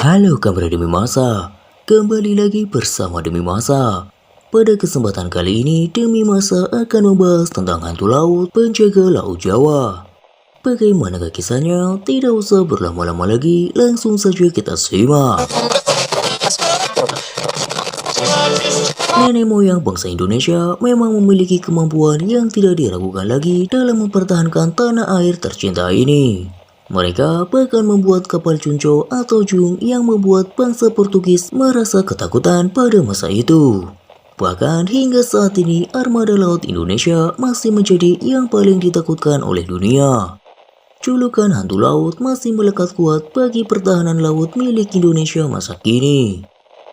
Halo kabar Demi Masa, kembali lagi bersama Demi Masa. Pada kesempatan kali ini, Demi Masa akan membahas tentang hantu laut penjaga Laut Jawa. Bagaimanakah kisahnya? Tidak usah berlama-lama lagi, langsung saja kita simak. Nenek moyang bangsa Indonesia memang memiliki kemampuan yang tidak diragukan lagi dalam mempertahankan tanah air tercinta ini. Mereka bahkan membuat kapal cunco atau jung yang membuat bangsa Portugis merasa ketakutan pada masa itu. Bahkan hingga saat ini armada laut Indonesia masih menjadi yang paling ditakutkan oleh dunia. Julukan hantu laut masih melekat kuat bagi pertahanan laut milik Indonesia masa kini.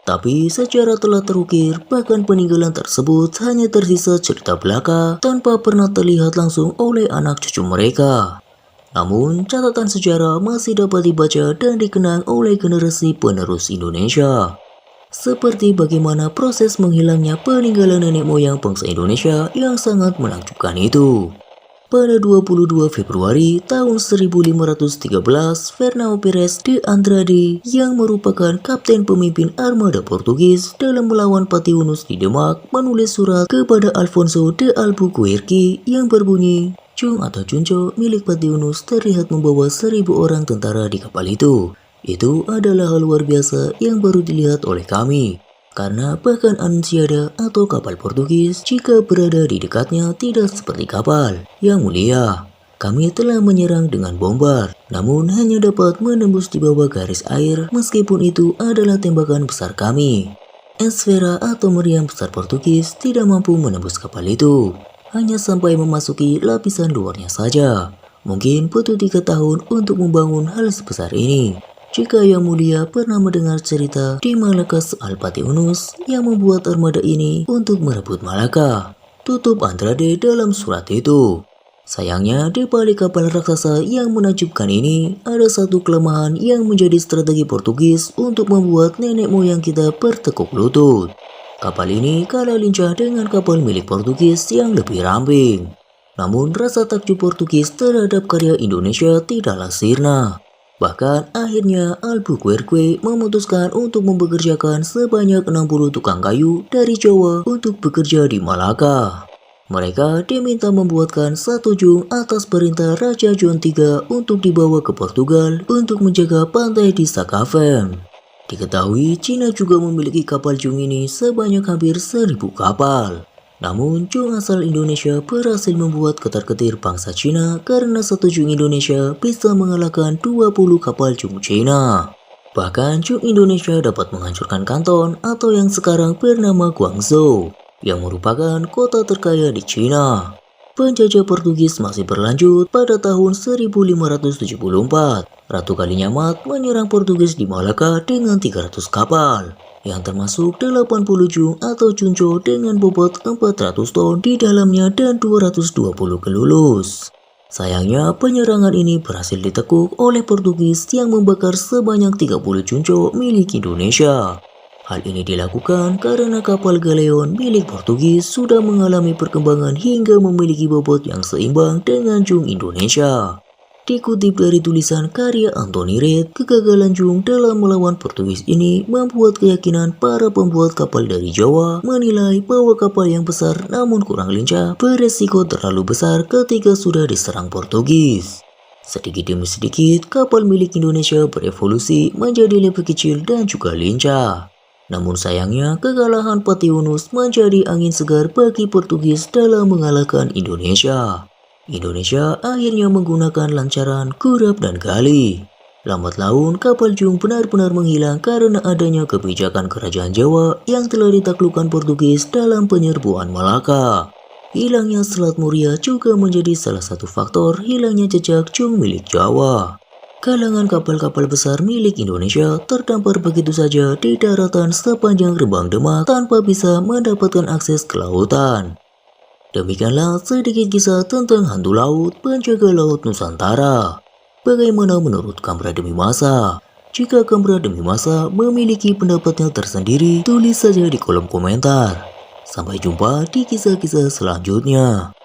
Tapi secara telah terukir, bahkan peninggalan tersebut hanya tersisa cerita belaka tanpa pernah terlihat langsung oleh anak cucu mereka. Namun, catatan sejarah masih dapat dibaca dan dikenang oleh generasi penerus Indonesia. Seperti bagaimana proses menghilangnya peninggalan nenek moyang bangsa Indonesia yang sangat menakjubkan itu. Pada 22 Februari tahun 1513, Fernão Pires de Andrade yang merupakan kapten pemimpin armada Portugis dalam melawan Patiunus di Demak menulis surat kepada Alfonso de Albuquerque yang berbunyi, Jung atau Junco milik Patiunus terlihat membawa 1000 orang tentara di kapal itu. Itu adalah hal luar biasa yang baru dilihat oleh kami. Karena bahkan Anunciada atau kapal Portugis jika berada di dekatnya tidak seperti kapal. Yang mulia, kami telah menyerang dengan bombar, namun hanya dapat menembus di bawah garis air meskipun itu adalah tembakan besar kami. Esfera atau meriam besar Portugis tidak mampu menembus kapal itu, hanya sampai memasuki lapisan luarnya saja. Mungkin butuh 3 tahun untuk membangun hal sebesar ini. Jika Yang Mulia pernah mendengar cerita di Malaka soal Patiunus yang membuat armada ini untuk merebut Malaka, tutup Andrade dalam surat itu. Sayangnya di balik kapal raksasa yang menakjubkan ini, ada satu kelemahan yang menjadi strategi Portugis untuk membuat nenek moyang kita bertekuk lutut. Kapal ini kalah lincah dengan kapal milik Portugis yang lebih ramping. Namun rasa takjub Portugis terhadap karya Indonesia tidaklah sirna. Bahkan akhirnya Albuquerque memutuskan untuk mempekerjakan sebanyak 60 tukang kayu dari Jawa untuk bekerja di Malaka. Mereka diminta membuatkan satu jung atas perintah Raja John III untuk dibawa ke Portugal untuk menjaga pantai di Sakaven. Diketahui Cina juga memiliki kapal jung ini sebanyak hampir 1000 kapal. Namun, jung asal Indonesia berhasil membuat ketar-ketir bangsa Cina karena satu jung Indonesia bisa mengalahkan 20 kapal jung Cina. Bahkan, jung Indonesia dapat menghancurkan Kanton atau yang sekarang bernama Guangzhou, yang merupakan kota terkaya di Cina. Penjajah Portugis masih berlanjut pada tahun 1574. Ratu Kalinyamat menyerang Portugis di Malaka dengan 300 kapal. Yang termasuk 80 jung atau cunco dengan bobot 400 ton di dalamnya dan 220 kelulus. Sayangnya penyerangan ini berhasil ditekuk oleh Portugis yang membakar sebanyak 30 cunco milik Indonesia. Hal ini dilakukan karena kapal galeon milik Portugis sudah mengalami perkembangan hingga memiliki bobot yang seimbang dengan jung Indonesia. Dikutip dari tulisan karya Anthony Reid, kegagalan Jung dalam melawan Portugis ini membuat keyakinan para pembuat kapal dari Jawa menilai bahwa kapal yang besar namun kurang lincah beresiko terlalu besar ketika sudah diserang Portugis. Sedikit demi sedikit, kapal milik Indonesia berevolusi menjadi lebih kecil dan juga lincah. Namun sayangnya, kekalahan Patiunus menjadi angin segar bagi Portugis dalam mengalahkan Indonesia. Indonesia akhirnya menggunakan lancaran, kurap, dan gali. Lambat laun, kapal jung benar-benar menghilang karena adanya kebijakan kerajaan Jawa yang telah ditaklukkan Portugis dalam penyerbuan Malaka. Hilangnya Selat Muria juga menjadi salah satu faktor hilangnya jejak jung milik Jawa. Kalangan kapal-kapal besar milik Indonesia terdampar begitu saja di daratan sepanjang Rembang Demak tanpa bisa mendapatkan akses ke lautan. Demikianlah sedikit kisah tentang hantu laut penjaga laut Nusantara. Bagaimana menurut Kamera Demi Masa? Jika Kamera Demi Masa memiliki pendapatnya tersendiri, tulis saja di kolom komentar. Sampai jumpa di kisah-kisah selanjutnya.